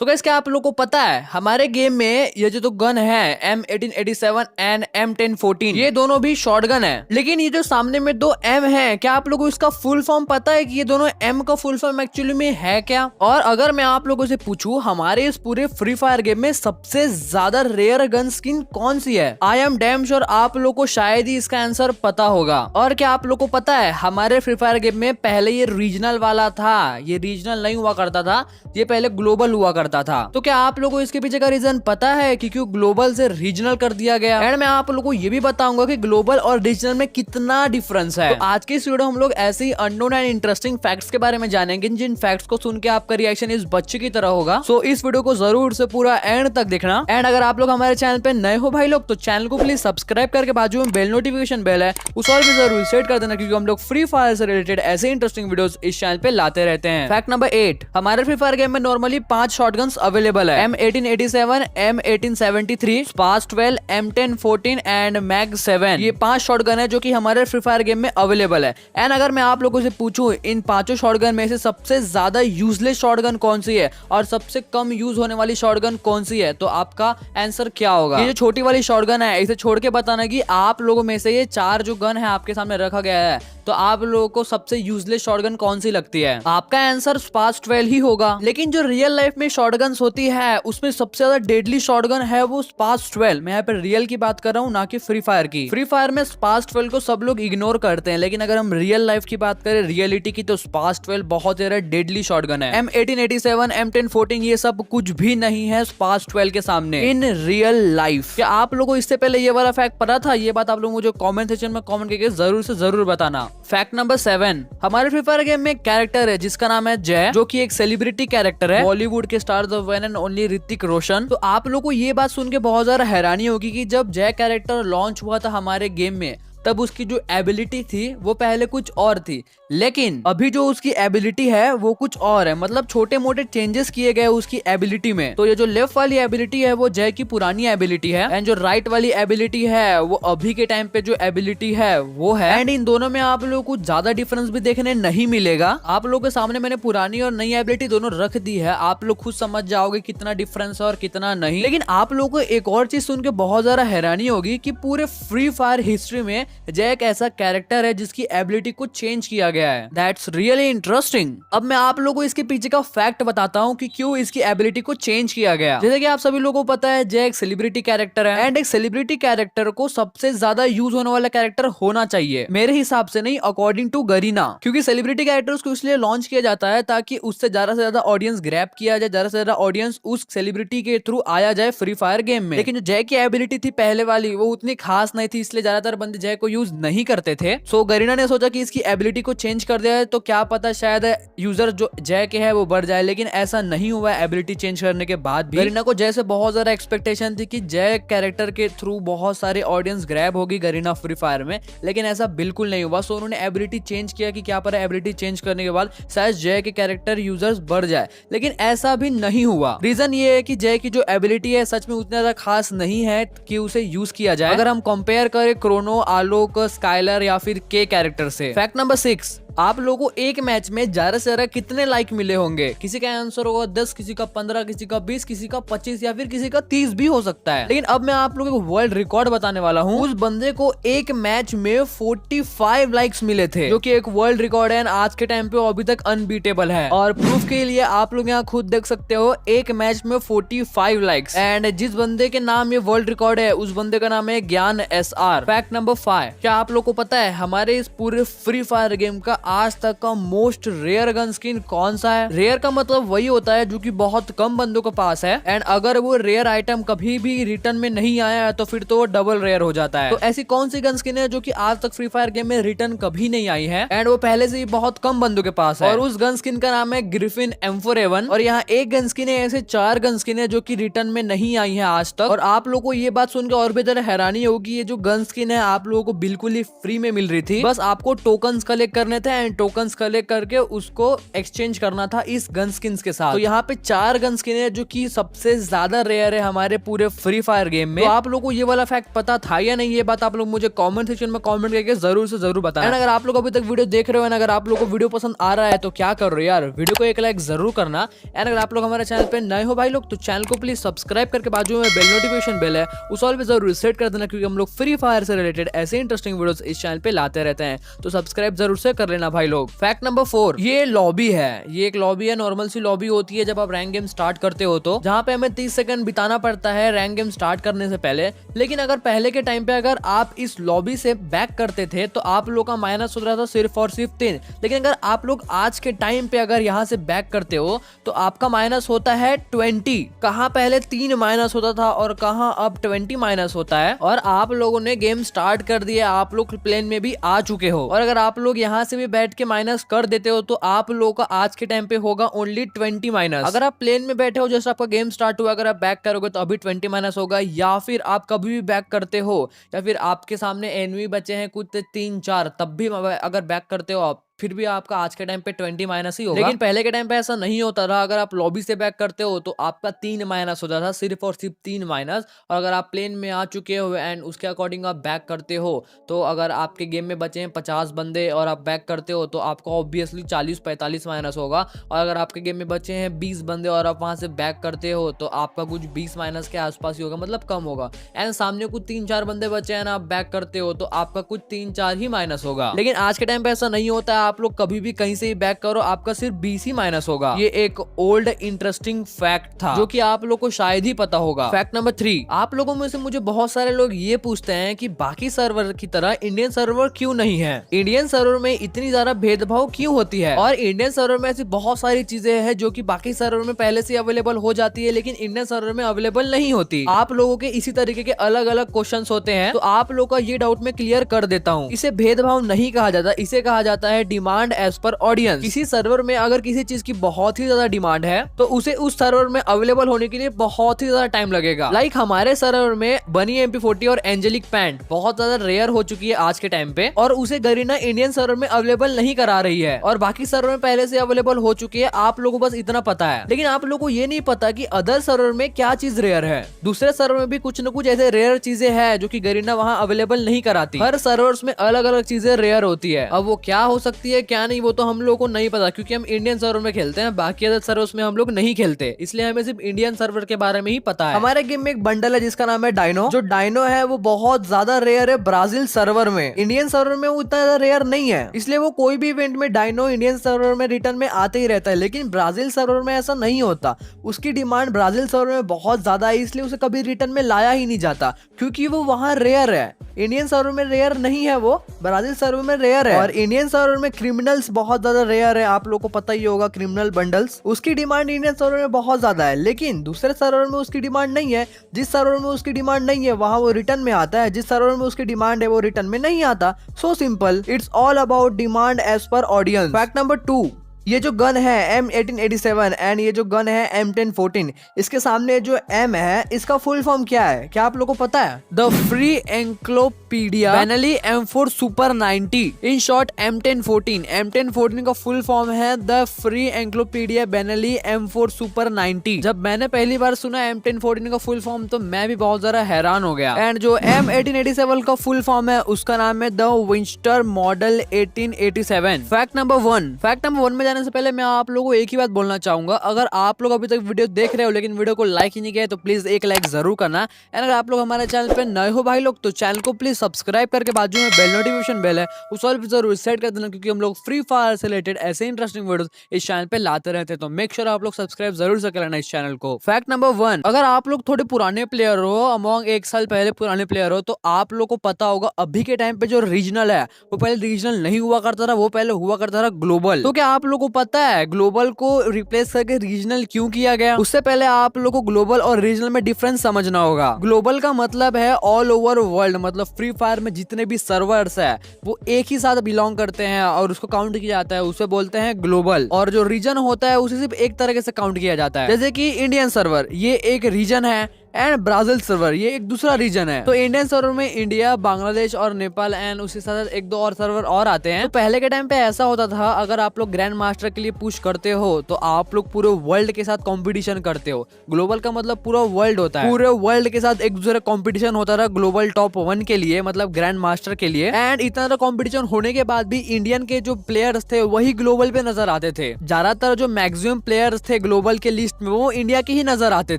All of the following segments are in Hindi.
तो गाइस क्या आप लोगों को पता है हमारे गेम में ये जो गन है M1887 एंड M1014 ये दोनों भी शॉर्ट गन है। लेकिन ये जो सामने में दो M है, क्या आप लोगों को इसका फुल फॉर्म पता है कि ये दोनों M का फुल फॉर्म एक्चुअली में है क्या? और अगर मैं आप लोगों से पूछूं हमारे इस पूरे फ्री फायर गेम में सबसे ज्यादा रेयर गन स्किन कौन सी है, आई एम डैम श्योर आप लोगों को शायद ही इसका आंसर पता होगा। और क्या आप लोगों को पता है हमारे फ्री फायर गेम में पहले ये रीजनल वाला था, ये रीजनल नहीं हुआ करता था, ये पहले ग्लोबल हुआ करता था। तो क्या आप लोगों को इसके पीछे का रीजन पता है कि क्यों ग्लोबल से रीजनल कर दिया गया? एंड मैं आप लोगों को ये भी बताऊंगा कि ग्लोबल और रीजनल में कितना डिफरेंस है। तो आज की इस वीडियो हम लोग ऐसे ही अननोन एंड इंटरेस्टिंग फैक्ट्स के बारे में जानेंगे, जिन फैक्ट्स को सुन के आपका रिएक्शन इस बच्चे की तरह होगा। सो इस वीडियो को जरूर से पूरा एंड तक देखना। एंड अगर आप लोग हमारे चैनल पे नए हो भाई लोग, तो चैनल को प्लीज सब्सक्राइब करके बाजू में बेल नोटिफिकेशन बेल है उस और भी जरूर सेट कर देना, क्योंकि हम लोग फ्री फायर से रिलेटेड ऐसे इंटरेस्टिंग वीडियोस इस चैनल पे लाते रहते हैं। फैक्ट नंबर 8, हमारे फ्री फायर गेम में नॉर्मली 5 शॉटगन्स अवेलेबल है। M1887, M1873, sparse 12, M1014 and mag 7। ये 5 शॉटगन है जो कि हमारे फ्री फायर गेम में अवेलेबल है। एंड अगर मैं आप लोगों से पूछूं इन पांचों शॉटगन में से सबसे ज्यादा यूजलेस शॉटगन कौन सी है और सबसे कम यूज होने वाली शॉटगन कौन सी है, तो आपका आंसर क्या होगा? ये जो छोटी वाली शॉटगन है इसे छोड़ के बताना कि आप लोगों में से ये 4 जो गन है आपके सामने रखा गया है, तो आप लोगों को सबसे यूजलेस शॉटगन कौन सी लगती है? आपका आंसर स्पार्स 12 ही होगा। लेकिन जो रियल लाइफ में शॉटगन्स होती है उसमें सबसे ज्यादा डेडली शॉटगन है वो स्पार्स 12। मैं यहाँ पे रियल की बात कर रहा हूँ, ना कि फ्री फायर की। फ्री फायर में स्पार्स 12 को सब लोग इग्नोर करते हैं, लेकिन अगर हम रियल लाइफ की बात करें, रियलिटी की, तो स्पार्स 12 बहुत ज्यादा डेडली शॉटगन है। M1887, M1014 ये सब कुछ भी नहीं है स्पार्स 12 के सामने इन रियल लाइफ। क्या आप लोगों को इससे पहले ये वाला फैक्ट पता था? ये बात आप लोग मुझे कॉमेंट सेक्शन में कॉमेंट करके जरूर से जरूर बताना। फैक्ट नंबर 7, हमारे फ्री फायर गेम में एक कैरेक्टर है जिसका नाम है जय, जो कि एक सेलिब्रिटी कैरेक्टर है बॉलीवुड के star the one and only Hrithik Roshan. तो आप लोगों को ये बात सुन के बहुत ज्यादा हैरानी होगी कि जब जय कैरेक्टर लॉन्च हुआ था हमारे गेम में, तब उसकी जो एबिलिटी थी वो पहले कुछ और थी, लेकिन अभी जो उसकी एबिलिटी है वो कुछ और है। मतलब छोटे मोटे चेंजेस किए गए उसकी एबिलिटी में। तो ये जो लेफ्ट वाली एबिलिटी है वो जय की पुरानी एबिलिटी है, एंड जो राइट वाली एबिलिटी है वो अभी के टाइम पे जो एबिलिटी है वो है। एंड इन दोनों में आप लोगों को ज्यादा डिफरेंस भी देखने नहीं मिलेगा। आप लोगों के सामने मैंने पुरानी और नई एबिलिटी दोनों रख दी है, आप लोग खुद समझ जाओगे कितना डिफरेंस है और कितना नहीं। लेकिन आप लोगों को एक और चीज सुन के बहुत ज्यादा हैरानी होगी कि पूरे फ्री फायर हिस्ट्री में जय एक ऐसा कैरेक्टर है जिसकी एबिलिटी को चेंज किया गया है। That's really interesting. अब मैं आप लोगों को इसके पीछे का फैक्ट बताता हूँ कि क्यों इसकी एबिलिटी को चेंज किया गया। जैसे कि आप सभी लोगों को पता है जय एक सेलिब्रिटी कैरेक्टर है, एंड एक सेलिब्रिटी कैरेक्टर को सबसे ज्यादा यूज होने वाला कैरेक्टर होना चाहिए, मेरे हिसाब से नहीं, अकॉर्डिंग टू गरीना। क्योंकि सेलिब्रिटी कैरेक्टर्स को इसलिए लॉन्च किया जाता है ताकि उससे ज्यादा से ज्यादा ऑडियंस ग्रैब किया जाए, ज्यादा से ज्यादा ऑडियंस उस सेलिब्रिटी के थ्रू आया जाए फ्री फायर गेम में। लेकिन जो जय की एबिलिटी थी पहले वाली वो उतनी खास नहीं थी, इसलिए ज्यादातर बंदे जय को यूज नहीं करते थे। सो गरीना ने सोचा कि इसकी एबिलिटी को चेंज कर दिया है, तो क्या पता शायद यूजर जो जय के है वो बढ़ जाए। लेकिन ऐसा नहीं हुआ एबिलिटी चेंज करने के बाद भी। गरीना को जय से बहुत ज्यादा एक्सपेक्टेशन थी कि जय कैरेक्टर के थ्रू बहुत सारे ऑडियंस ग्रैब होगी गरीना फ्री फायर में, लेकिन ऐसा बिल्कुल नहीं हुआ। सो उन्होंने एबिलिटी चेंज किया कि क्या पता एबिलिटी चेंज करने के बाद शायद जय के कैरेक्टर यूजर्स बढ़ जाए, लेकिन ऐसा भी नहीं हुआ। रीजन ये है कि जय की जो एबिलिटी है सच में उतना ज्यादा खास नहीं है कि उसे यूज किया जाए, अगर हम कंपेयर करें क्रोनो, आलोक, स्काइलर या फिर के कैरेक्टर से। फैक्ट नंबर 6, आप लोगों को एक मैच में ज्यादा से ज्यादा कितने लाइक मिले होंगे? किसी का आंसर होगा 10, किसी का 15, किसी का 20, किसी का 25 या फिर किसी का 30 भी हो सकता है। लेकिन अब मैं आप लोगों को वर्ल्ड रिकॉर्ड बताने वाला हूँ। उस बंदे को एक मैच में 45 लाइक्स मिले थे, जो कि एक वर्ल्ड रिकॉर्ड है, आज के टाइम पे अभी तक अनबीटेबल है। और प्रूफ के लिए आप लोग यहाँ खुद देख सकते हो, एक मैच में 45 लाइक्स। एंड जिस बंदे के नाम ये वर्ल्ड रिकॉर्ड है उस बंदे का नाम है ज्ञान SR। फैक्ट नंबर 5, क्या आप लोग को पता है हमारे इस पूरे फ्री फायर गेम का आज तक का मोस्ट रेयर गन स्किन कौन सा है? रेयर का मतलब वही होता है जो कि बहुत कम बंदों के पास है, एंड अगर वो रेयर आइटम कभी भी रिटर्न में नहीं आया है तो फिर तो वो डबल रेयर हो जाता है। तो ऐसी कौन सी गन स्किन है जो कि आज तक फ्री फायर गेम में रिटर्न कभी नहीं आई है, एंड वो पहले से ही बहुत कम बंदों के पास है? और उस गन स्किन का नाम है ग्रिफिन M4A1। और यहाँ एक गन स्किन है, ऐसे 4 गन स्किन है जो कि रिटर्न में नहीं आई है आज तक। और आप लोगों को ये बात सुनकर और भी ज्यादा हैरानी होगी, ये जो गन स्किन है आप लोगों को बिल्कुल ही फ्री में मिल रही थी, बस आपको टोकन्स कलेक्ट करने थे थे एंड टोकन्स कलेक्ट करके उसको एक्सचेंज करना था इस गन स्किन्स के साथ। तो यहाँ पे 4 गन स्किन है जो कि सबसे ज्यादा रेयर है हमारे पूरे फ्री फायर गेम में। तो आप लोगों को ये वाला फैक्ट पता था या नहीं, ये बात आप लोग मुझे कमेंट सेक्शन में कमेंट करके जरूर से जरूर बताना। अगर आप लोग अभी तक वीडियो देख रहे हो, अगर आप लोग को वीडियो पसंद आ रहा है तो क्या कर रहे हो यार, वीडियो को एक लाइक जरूर करना। एंड अगर आप लोग हमारे चैनल पे नए हो भाई लोग, तो चैनल को प्लीज सब्सक्राइब करके बाजू में बेल नोटिफिकेशन बेल है उस ऑल पे जरूर सेट कर देना, क्योंकि हम लोग फ्री फायर से रिलेटेड ऐसे इंटरेस्टिंग वीडियोस इस चैनल पे लाते रहते हैं। तो सब्सक्राइब जरूर से कर लेना भाई लोग। फैक्ट नंबर 4, ये लॉबी है। ये एक लॉबी है, नॉर्मल सी लॉबी होती है जब आप रैंक गेम स्टार्ट करते हो तो, जहाँ पे हमें 30 सेकंड बिताना पड़ता है रैंक गेम स्टार्ट करने से पहले। लेकिन अगर पहले के टाइम पे अगर आप इस लॉबी से बैक करते थे तो आप लोग का माइनस हो रहा था सिर्फ और सिर्फ 3। लेकिन अगर आप लोग आज के टाइम पे अगर यहाँ से बैक करते हो तो आपका माइनस होता है 20। कहाँ पहले 3 माइनस होता था और कहाँ अब 20 माइनस होता है। और आप लोगों ने गेम स्टार्ट कर दिया, आप लोग प्लेन में भी आ चुके हो, और अगर आप लोग यहाँ से भी बैठ के माइनस कर देते हो तो आप लोगों का आज के टाइम पे होगा ओनली 20 माइनस। अगर आप प्लेन में बैठे हो, जैसे आपका गेम स्टार्ट हुआ, अगर आप बैक करोगे तो अभी 20 माइनस होगा। या फिर आप कभी भी बैक करते हो, या फिर आपके सामने एनिमी बचे हैं कुछ 3-4, तब भी अगर बैक करते हो आप, फिर भी आपका आज के टाइम पे 20 माइनस ही होगा। लेकिन पहले के टाइम पे ऐसा नहीं होता था। अगर आप लॉबी से बैक करते हो तो आपका 3 माइनस होता था, सिर्फ और सिर्फ 3 माइनस। और अगर आप प्लेन में आ चुके हो एंड उसके अकॉर्डिंग आप बैक करते हो, तो अगर आपके गेम में बचे हैं 50 बंदे और आप बैक करते हो तो आपका ऑब्वियसली 40-45 माइनस होगा। और अगर आपके गेम में बचे हैं 20 बंदे और आप वहां से बैक करते हो तो आपका कुछ 20 माइनस के आसपास ही होगा, मतलब कम होगा। एंड सामने कुछ 3-4 बंदे बचे हैं ना, आप बैक करते हो तो आपका कुछ 3-4 ही माइनस होगा। लेकिन आज के टाइम पे ऐसा नहीं होता है। आप लोग कभी भी कहीं से ही बैक करो, आपका सिर्फ 20 ही माइनस होगा। ये एक ओल्ड इंटरेस्टिंग फैक्ट था जो कि आप लोग को शायद ही पता होगा। फैक्ट नंबर 3, आप लोगों में से मुझे बहुत सारे लोग ये पूछते हैं कि बाकी सर्वर की तरह इंडियन सर्वर क्यों नहीं है, इंडियन सर्वर में इतनी ज्यादा भेदभाव क्यों होती है। और इंडियन सर्वर में ऐसी बहुत सारी चीजें हैं जो कि बाकी सर्वर में पहले से अवेलेबल हो जाती है, लेकिन इंडियन सर्वर में अवेलेबल नहीं होती। आप लोगों के इसी तरीके के अलग अलग क्वेश्चन होते हैं, तो आप लोगों का ये डाउट मैं क्लियर कर देता हूँ। इसे भेदभाव नहीं कहा जाता, इसे कहा जाता है डिमांड एज पर ऑडियंस। किसी सर्वर में अगर किसी चीज की बहुत ही ज्यादा डिमांड है तो उसे उस सर्वर में अवेलेबल होने के लिए बहुत ही ज्यादा टाइम लगेगा। लाइक हमारे सर्वर में बनी MP40 और एंजेलिक पैंट बहुत ज्यादा रेयर हो चुकी है आज के टाइम पे, और उसे गरीना इंडियन सर्वर में अवेलेबल नहीं करा रही है, और बाकी सर्वर में पहले से अवेलेबल हो चुकी है। आप लोगों को बस इतना पता है, लेकिन आप लोगों को ये नहीं पता कि अदर सर्वर में क्या चीज रेयर है। दूसरे सर्वर में भी कुछ न कुछ ऐसे रेयर चीजें हैं जो कि गरीना वहाँ अवेलेबल नहीं कराती। हर सर्वर्स में अलग अलग चीजें रेयर होती है। अब वो क्या हो सकती है क्या नहीं, वो तो हम लोग को नहीं पता, क्योंकि हम इंडियन सर्वर में खेलते हैं, बाकी अदर सर्वर्स में हम लोग नहीं खेलते, इसलिए हमें सिर्फ इंडियन सर्वर के बारे में ही पता है। हमारे गेम में एक बंडल है जिसका नाम है डायनो। जो डायनो है वो बहुत ज्यादा रेयर है ब्राजील सर्वर में। इंडियन सर्वर में वो इतना ज्यादा रेयर नहीं है, इसलिए वो कोई भी इवेंट में डायनो इंडियन सर्वर में रिटर्न में आते ही रहता है। लेकिन ब्राजील सर्वर में ऐसा नहीं होता, उसकी डिमांड ब्राजील सर्वर में बहुत ज्यादा है, इसलिए उसे कभी रिटर्न में लाया ही नहीं जाता, क्योंकि वो वहाँ रेयर है। इंडियन सर्वर में रेयर नहीं है, वो ब्राजील सर्वर में रेयर है। और इंडियन सर्वर में क्रिमिनल्स बहुत ज्यादा रेयर है, आप लोग को पता ही होगा क्रिमिनल बंडल्स, उसकी डिमांड इंडियन सर्वर में बहुत ज्यादा है। लेकिन दूसरे सर्वर में उसकी डिमांड नहीं है। जिस सर्वर में उसकी डिमांड नहीं है वहां वो रिटर्न में आता है, जिस सर्वर में उसकी डिमांड है वो रिटर्न में नहीं आता। So simple, it's all about demand as per audience. Fact number 2, ये जो गन है M1887 एंड ये जो गन है M1014, इसके सामने जो M है इसका फुल फॉर्म क्या है, क्या आप लोगों को पता है? The free encyclopedia Benelli M4 super 90, in short M1014। M1014 का फुल फॉर्म है the free encyclopedia Benelli M4 super 90। जब मैंने पहली बार सुना M1014 का फुल फॉर्म तो मैं भी बहुत ज्यादा हैरान हो गया। एंड जो M1887 का फुल फॉर्म है उसका नाम है द विंस्टर मॉडल 1887। फैक्ट नंबर 1 में जाने से पहले मैं आप लोगों को एक ही बात बोलना चाहूंगा, अगर आप लोग अभी तक वीडियो देख रहे हो लेकिन वीडियो को लाइक ही नहीं किया तो प्लीज एक लाइक जरूर करना। एंड अगर आप लोग हमारे चैनल पे नए हो भाई लोग तो चैनल को प्लीज सब्सक्राइब करके बाजू में बेल नोटिफिकेशन बेल है उस ऑल पे जरूर सेट कर देना, क्योंकि हम लोग फ्री फायर से रिलेटेड ऐसे इंटरेस्टिंग वीडियोस इस चैनल पे लाते रहते हैं। तो मेक श्योर आप लोग सब्सक्राइब जरूर से कर लेना इस चैनल को। फैक्ट नंबर 1, अगर आप लोग थोड़े पुराने प्लेयर हो, अमॉन्ग 1 साल पहले पुराने प्लेयर हो, तो आप लोग को पता होगा अभी के टाइम पे जो रीजनल है वो पहले रीजनल नहीं हुआ करता था, वो पहले हुआ करता था ग्लोबल। तो क्या आप लोग को पता है ग्लोबल को रिप्लेस करके रीजनल क्यों किया गया? उससे पहले आप लोग को ग्लोबल और रीजनल में डिफरेंस समझना होगा। ग्लोबल का मतलब है ऑल ओवर वर्ल्ड, मतलब फ्री फायर में जितने भी सर्वर्स है वो एक ही साथ बिलोंग करते हैं और उसको काउंट किया जाता है, उसे बोलते हैं ग्लोबल। और जो रीजन होता है उसे सिर्फ एक तरीके से काउंट किया जाता है, जैसे कि इंडियन सर्वर ये एक रीजन है, एंड ब्राजील सर्वर ये एक दूसरा रीजन है। तो इंडियन सर्वर में इंडिया, बांग्लादेश और नेपाल एंड उसी साथ एक दो और सर्वर और आते हैं। तो पहले के टाइम पे ऐसा होता था, अगर आप लोग ग्रैंड मास्टर के लिए पुश करते हो तो आप लोग पूरे वर्ल्ड के साथ कंपटीशन करते हो। ग्लोबल का मतलब पूरा वर्ल्ड होता है, पूरे वर्ल्ड के साथ एक दूसरे कंपटीशन होता था ग्लोबल टॉप 1 के लिए, मतलब ग्रैंड मास्टर के लिए। एंड इतना सारा कंपटीशन होने के बाद भी इंडियन के जो प्लेयर्स थे वही ग्लोबल पे नजर आते थे। ज्यादातर जो मैक्सिमम प्लेयर्स थे ग्लोबल के लिस्ट में वो इंडिया के ही नजर आते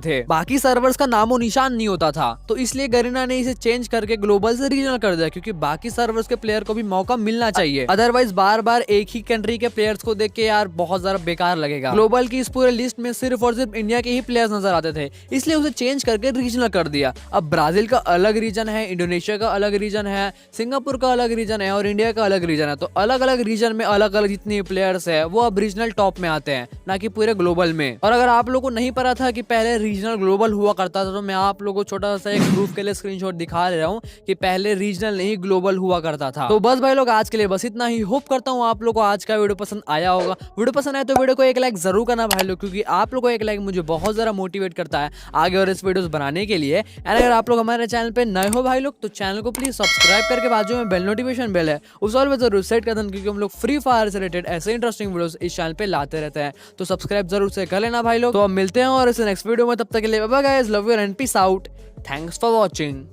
थे, बाकी सर्वर्स का नामो निशान नहीं होता था। तो इसलिए गरीना ने इसे चेंज करके ग्लोबल से रीजनल कर दिया, क्योंकि बाकी सर्वर्स के प्लेयर को भी मौका मिलना चाहिए। अदरवाइज बार बार एक ही कंट्री के प्लेयर्स को देख के यार बहुत ज्यादा बेकार लगेगा। ग्लोबल की इस पूरे लिस्ट में सिर्फ और सिर्फ इंडिया के ही प्लेयर्स नजर आते थे, इसलिए उसे चेंज करके रीजनल कर दिया। अब ब्राजील का अलग रीजन है, इंडोनेशिया का अलग रीजन है, सिंगापुर का अलग रीजन है और इंडिया का अलग रीजन है। तो अलग अलग रीजन में अलग अलग जितने प्लेयर्स है वो अब रीजनल टॉप में आते हैं, ना कि पूरे ग्लोबल में। और अगर आप लोगों को नहीं पता था कि पहले रीजनल ग्लोबल हुआ करता था, तो मैं आप लोगों को छोटा सा एक प्रूफ के लिए स्क्रीनशॉट दिखा रहा हूँ कि पहले रीजनल नहीं ग्लोबल हुआ करता था। तो बस भाई लोग आज के लिए बस इतना ही। होप करता हूँ आप लोगों को आज का वीडियो पसंद आया होगा। वीडियो पसंद आए तो वीडियो को एक लाइक जरूर करना भाई लोग, क्योंकि आप लोगों को एक लाइक मुझे बहुत ज्यादा मोटिवेट करता है आगे और इस वीडियोस बनाने के लिए। एंड अगर आप लोग हमारे चैनल पे नए हो भाई लोग तो चैनल को प्लीज सब्सक्राइब करके बाजू में बेल नोटिफिकेशन बेल है उस ऑल पे जरूर सेट कर देना, क्योंकि हम लोग फ्री फायर से रिलेटेड ऐसे इंटरेस्टिंग वीडियोस इस चैनल पे लाते रहते हैं। तो सब्सक्राइब जरूर से कर लेना भाई लोग। तो अब मिलते हैं और इस नेक्स्ट वीडियो में, तब तक के लिए bye bye guys, love you and peace out, thanks for watching.